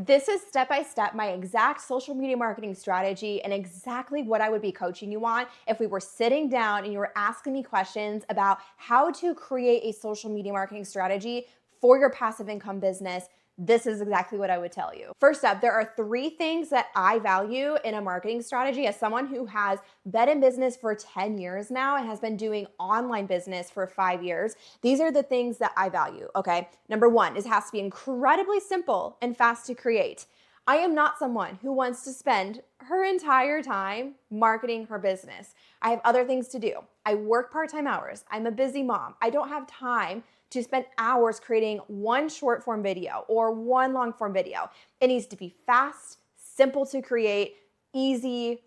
This is step by step my exact social media marketing strategy and exactly what I would be coaching you on if we were sitting down and you were asking me questions about how to create a social media marketing strategy for your passive income business. This is exactly what I would tell you. First up, there are 3 things that I value in a marketing strategy as someone who has been in business for 10 years now and has been doing online business for 5 years. These are the things that I value, okay? Number 1 is it has to be incredibly simple and fast to create. I am not someone who wants to spend her entire time marketing her business. I have other things to do. I work part-time hours. I'm a busy mom. I don't have time to spend hours creating one short form video or one long form video. It needs to be fast, simple to create, easy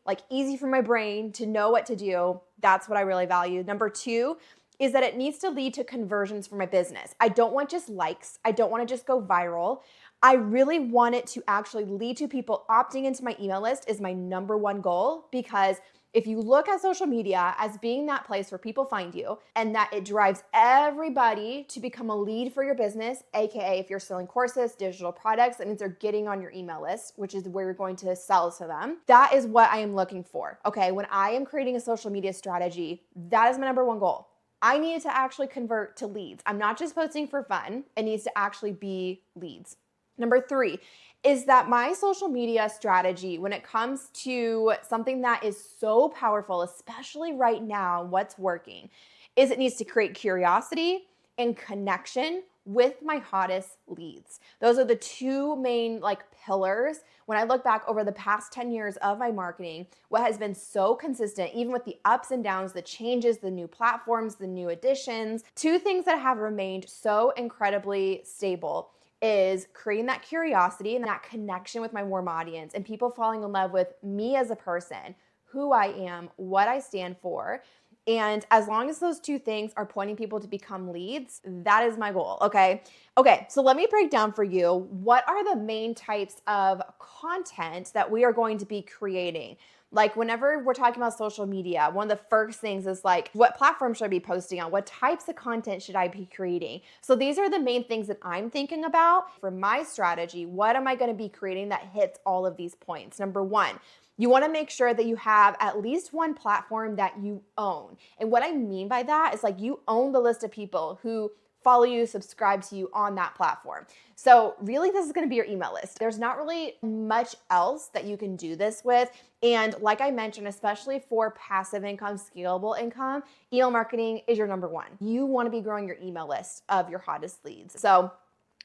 for my brain to know what to do. That's what I really value. Number 2 is that it needs to lead to conversions for my business. I don't want just likes. I don't want to just go viral. I really want it to actually lead to people opting into my email list is my number 1 goal, because if you look at social media as being that place where people find you and that it drives everybody to become a lead for your business, AKA if you're selling courses, digital products, that means they're getting on your email list, which is where you're going to sell to them. That is what I am looking for, okay? When I am creating a social media strategy, that is my number 1 goal. I need it to actually convert to leads. I'm not just posting for fun. It needs to actually be leads. Number 3 is that my social media strategy, when it comes to something that is so powerful, especially right now, what's working, is it needs to create curiosity and connection with my hottest leads. Those are the 2 main pillars. When I look back over the past 10 years of my marketing, what has been so consistent, even with the ups and downs, the changes, the new platforms, the new additions, 2 things that have remained so incredibly stable is creating that curiosity and that connection with my warm audience and people falling in love with me as a person, who I am, what I stand for. And as long as those 2 things are pointing people to become leads, that is my goal, okay? Okay, so let me break down for you what are the main types of content that we are going to be creating. Like whenever we're talking about social media, one of the first things is what platform should I be posting on? What types of content should I be creating? So these are the main things that I'm thinking about for my strategy. What am I going to be creating that hits all of these points? Number 1, you want to make sure that you have at least one platform that you own. And what I mean by that is you own the list of people who follow you, subscribe to you on that platform. So really this is going to be your email list. There's not really much else that you can do this with. And like I mentioned, especially for passive income, scalable income, email marketing is your number 1. You want to be growing your email list of your hottest leads. So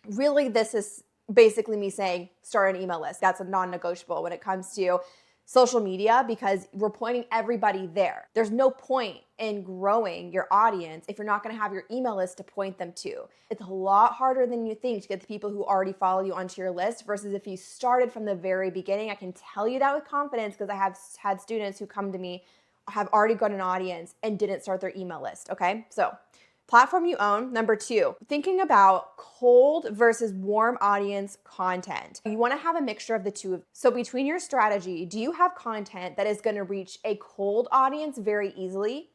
really this is basically me saying start an email list. That's a non-negotiable when it comes to social media, because we're pointing everybody there. There's no point in growing your audience if you're not going to have your email list to point them to. It's a lot harder than you think to get the people who already follow you onto your list versus if you started from the very beginning. I can tell you that with confidence because I have had students who come to me, have already got an audience and didn't start their email list, okay? So platform you own. Number 2, thinking about cold versus warm audience content. You want to have a mixture of the 2. So between your strategy, do you have content that is going to reach a cold audience very easily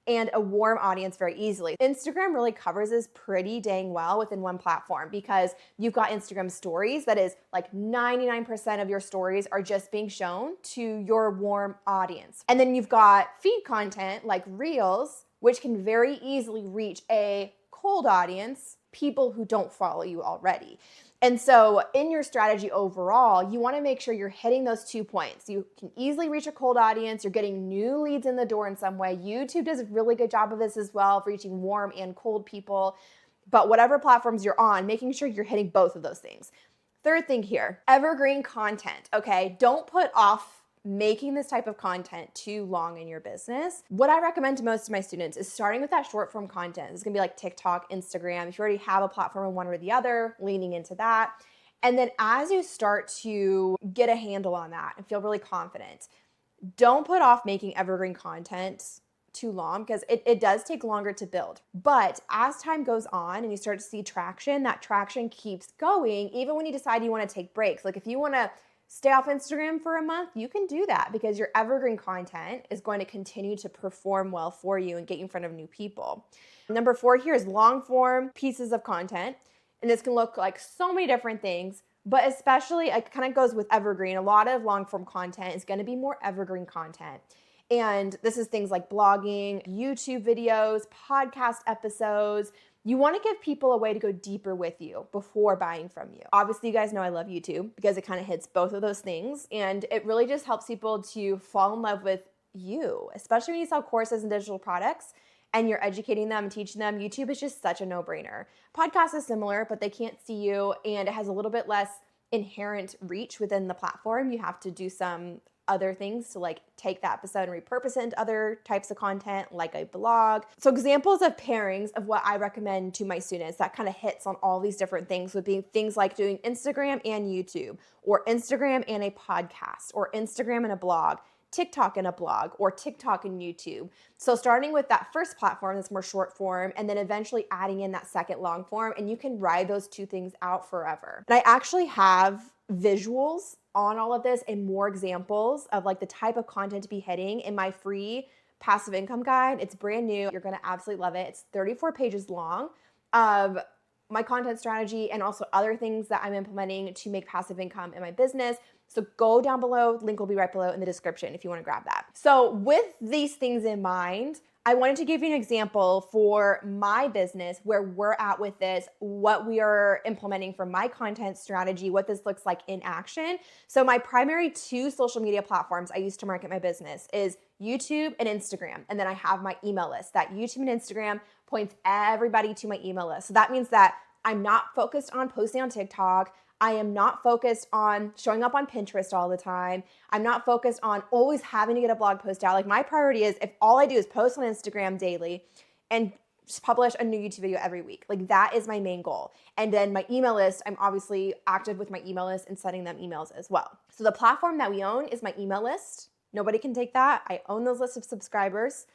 and a warm audience very easily? Instagram really covers this pretty dang well within one platform because you've got Instagram stories that is 99% of your stories are just being shown to your warm audience. And then you've got feed content like Reels, which can very easily reach a cold audience, people who don't follow you already. And so in your strategy overall, you want to make sure you're hitting those 2 points. You can easily reach a cold audience. You're getting new leads in the door in some way. YouTube does a really good job of this as well, of reaching warm and cold people. But whatever platforms you're on, making sure you're hitting both of those things. Third thing here, evergreen content, okay? Don't put off making this type of content too long in your business. What I recommend to most of my students is starting with that short form content. It's gonna be like TikTok, Instagram. If you already have a platform in one or the other, leaning into that. And then as you start to get a handle on that and feel really confident, don't put off making evergreen content too long because it does take longer to build. But as time goes on and you start to see traction, that traction keeps going even when you decide you want to take breaks. Like if you want to stay off Instagram for a month, you can do that because your evergreen content is going to continue to perform well for you and get you in front of new people. Number 4 here is long form pieces of content. And this can look like so many different things, But especially, it kind of goes with evergreen. A lot of long form content is going to be more evergreen content. And this is things like blogging, YouTube videos, podcast episodes. You want to give people a way to go deeper with you before buying from you. Obviously, you guys know I love YouTube because it kind of hits both of those things. And it really just helps people to fall in love with you, especially when you sell courses and digital products and you're educating them and teaching them. YouTube is just such a no-brainer. Podcast is similar, but they can't see you and it has a little bit less inherent reach within the platform. You have to do some other things to like take that episode and repurpose it into other types of content like a blog. So examples of pairings of what I recommend to my students that kind of hits on all these different things would be things like doing Instagram and YouTube, or Instagram and a podcast, or Instagram and a blog, TikTok and a blog, or TikTok and YouTube. So starting with that first platform that's more short form and then eventually adding in that second long form, and you can ride those two things out forever. And I actually have visuals on all of this and more examples of like the type of content to be hitting in my free passive income guide. It's brand new. You're going to absolutely love it. It's 34 pages long of my content strategy and also other things that I'm implementing to make passive income in my business. So go down below, link will be right below in the description if you want to grab that. So with these things in mind, I wanted to give you an example for my business where we're at with this, what we are implementing for my content strategy, what this looks like in action. So my primary two social media platforms I use to market my business is YouTube and Instagram. And then I have my email list. That YouTube and Instagram points everybody to my email list. So that means that I'm not focused on posting on TikTok. I am not focused on showing up on Pinterest all the time. I'm not focused on always having to get a blog post out. Like my priority is if all I do is post on Instagram daily and just publish a new YouTube video every week. Like that is my main goal. And then my email list, I'm obviously active with my email list and sending them emails as well. So the platform that we own is my email list. Nobody can take that. I own those lists of subscribers.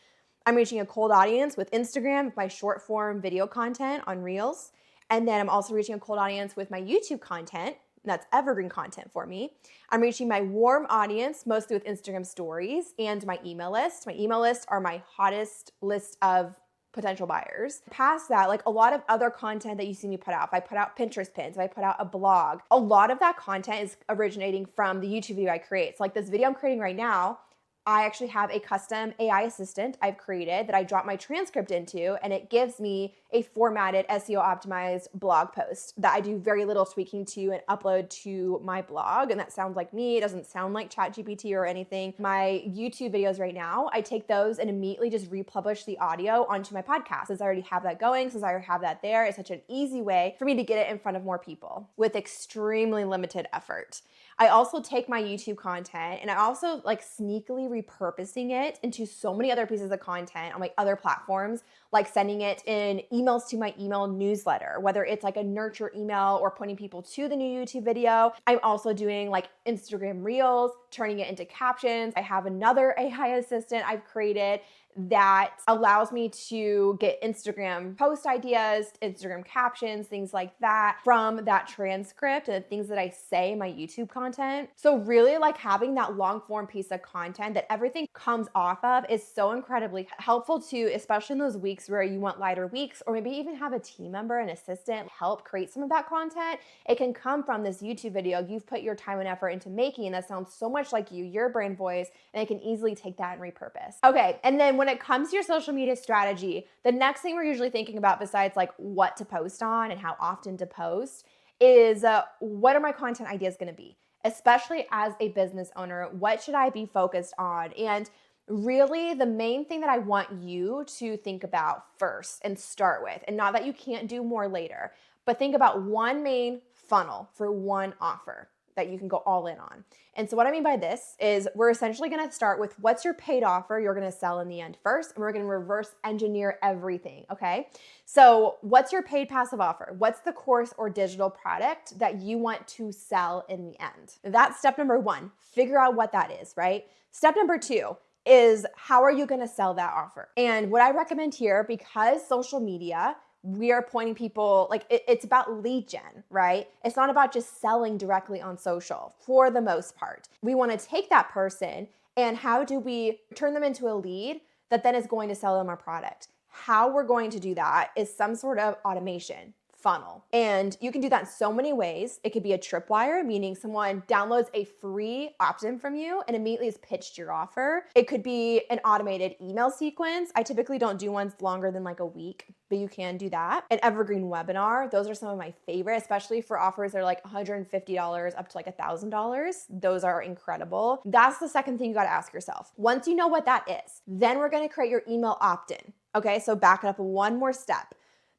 I'm reaching a cold audience with Instagram, with my short form video content on Reels. And then I'm also reaching a cold audience with my YouTube content. That's evergreen content for me. I'm reaching my warm audience, mostly with Instagram stories and my email list. My email list are my hottest list of potential buyers. Past that, like a lot of other content that you see me put out. If I put out Pinterest pins, if I put out a blog, a lot of that content is originating from the YouTube video I create. So like this video I'm creating right now, I actually have a custom AI assistant I've created that I drop my transcript into, and it gives me a formatted SEO optimized blog post that I do very little tweaking to and upload to my blog. And that sounds like me. It doesn't sound like ChatGPT or anything. My YouTube videos right now, I take those and immediately just republish the audio onto my podcast. Since I already have that going, since I already have that there, it's such an easy way for me to get it in front of more people with extremely limited effort. I also take my YouTube content and I also like sneakily repurposing it into so many other pieces of content on my other platforms, like sending it in emails to my email newsletter, whether it's like a nurture email or pointing people to the new YouTube video. I'm also doing like Instagram Reels, turning it into captions. I have another AI assistant I've created that allows me to get Instagram post ideas, Instagram captions, things like that from that transcript and the things that I say in my YouTube content. So really like having that long form piece of content that everything comes off of is so incredibly helpful too, especially in those weeks where you want lighter weeks, or maybe even have a team member, an assistant help create some of that content. It can come from this YouTube video you've put your time and effort into making, and that sounds so much like you, your brand voice, and it can easily take that and repurpose. Okay, and then when it comes to your social media strategy, the next thing we're usually thinking about besides like what to post on and how often to post is what are my content ideas going to be? Especially as a business owner, what should I be focused on? And really the main thing that I want you to think about first and start with, and not that you can't do more later, but think about one main funnel for one offer that you can go all in on. And so what I mean by this is we're essentially going to start with what's your paid offer you're going to sell in the end first, and we're going to reverse engineer everything, okay? So what's your paid passive offer? What's the course or digital product that you want to sell in the end? That's step number one. Figure out what that is, right? Step number two is how are you going to sell that offer? And what I recommend here, because social media, we are pointing people, like it's about lead gen, right? It's not about just selling directly on social for the most part. We want to take that person and how do we turn them into a lead that then is going to sell them our product? How we're going to do that is some sort of automation, funnel. And you can do that in so many ways. It could be a tripwire, meaning someone downloads a free opt-in from you and immediately is pitched your offer. It could be an automated email sequence. I typically don't do ones longer than like a week, but you can do that. An evergreen webinar. Those are some of my favorite, especially for offers that are like $150 up to like $1,000. Those are incredible. That's the second thing you got to ask yourself. Once you know what that is, then we're going to create your email opt-in. Okay, so back it up one more step.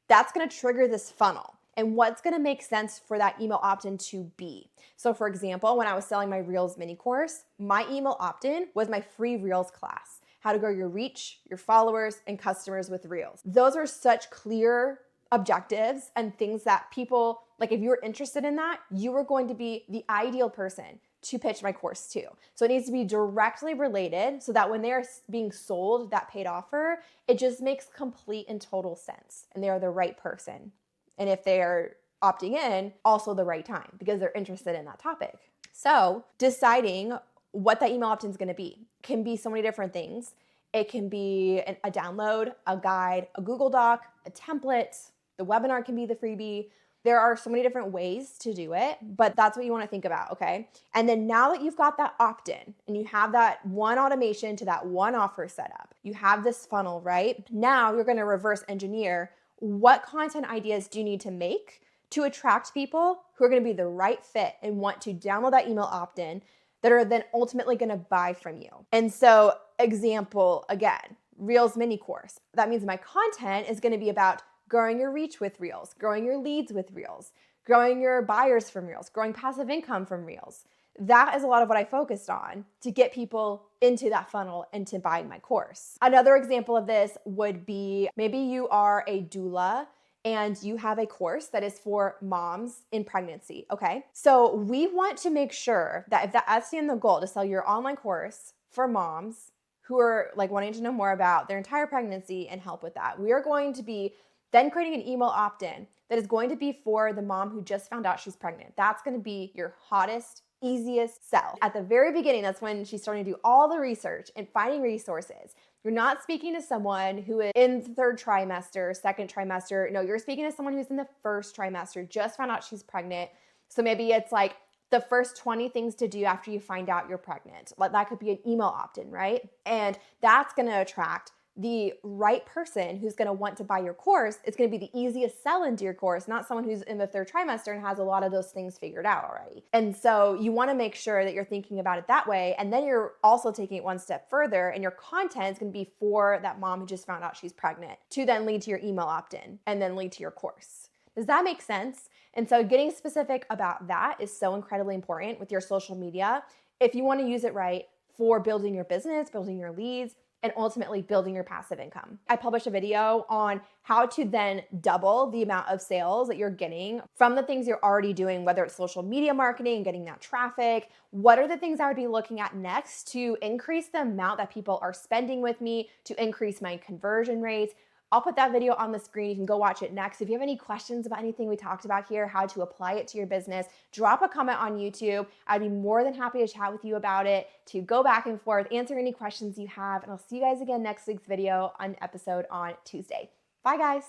That's going to trigger this funnel. And what's going to make sense for that email opt-in to be? So for example, when I was selling my Reels mini course, my email opt-in was my free Reels class, how to grow your reach, your followers, and customers with Reels. Those are such clear objectives and things that people, like if you're interested in that, you are going to be the ideal person to pitch my course to. So it needs to be directly related so that when they're being sold that paid offer, it just makes complete and total sense and they are the right person. And if they are opting in, also the right time because they're interested in that topic. So deciding what that email opt-in is going to be can be so many different things. It can be a download, a guide, a Google Doc, a template. The webinar can be the freebie. There are so many different ways to do it, but that's what you want to think about, okay? And then now that you've got that opt-in and you have that one automation to that one offer set up, you have this funnel, right? Now you're going to reverse engineer what content ideas do you need to make to attract people who are going to be the right fit and want to download that email opt-in that are then ultimately going to buy from you. And so example, again, Reels mini course. That means my content is going to be about growing your reach with Reels, growing your leads with Reels, growing your buyers from Reels, growing passive income from Reels. That is a lot of what I focused on to get people into that funnel and to buying my course. Another example of this would be maybe you are a doula and you have a course that is for moms in pregnancy, okay? So we want to make sure that if that's the end goal, to sell your online course for moms who are like wanting to know more about their entire pregnancy and help with that. We are going to be then creating an email opt-in that is going to be for the mom who just found out she's pregnant. That's going to be your hottest, easiest sell. At the very beginning, that's when she's starting to do all the research and finding resources. You're not speaking to someone who is in the third trimester, second trimester. No, you're speaking to someone who's in the first trimester, just found out she's pregnant. So maybe it's like the first 20 things to do after you find out you're pregnant. That could be an email opt-in, right? And that's going to attract the right person who's going to want to buy your course. It's going to be the easiest sell into your course, not someone who's in the third trimester and has a lot of those things figured out already. And so you want to make sure that you're thinking about it that way. And then you're also taking it one step further and your content is going to be for that mom who just found out she's pregnant to then lead to your email opt-in and then lead to your course. Does that make sense? And so getting specific about that is so incredibly important with your social media if you want to use it right for building your business, building your leads, and ultimately building your passive income. I published a video on how to then double the amount of sales that you're getting from the things you're already doing, whether it's social media marketing, getting that traffic. What are the things I would be looking at next to increase the amount that people are spending with me, to increase my conversion rates? I'll put that video on the screen. You can go watch it next. If you have any questions about anything we talked about here, how to apply it to your business, drop a comment on YouTube. I'd be more than happy to chat with you about it, to go back and forth, answer any questions you have. And I'll see you guys again next week's video on episode on Tuesday. Bye, guys.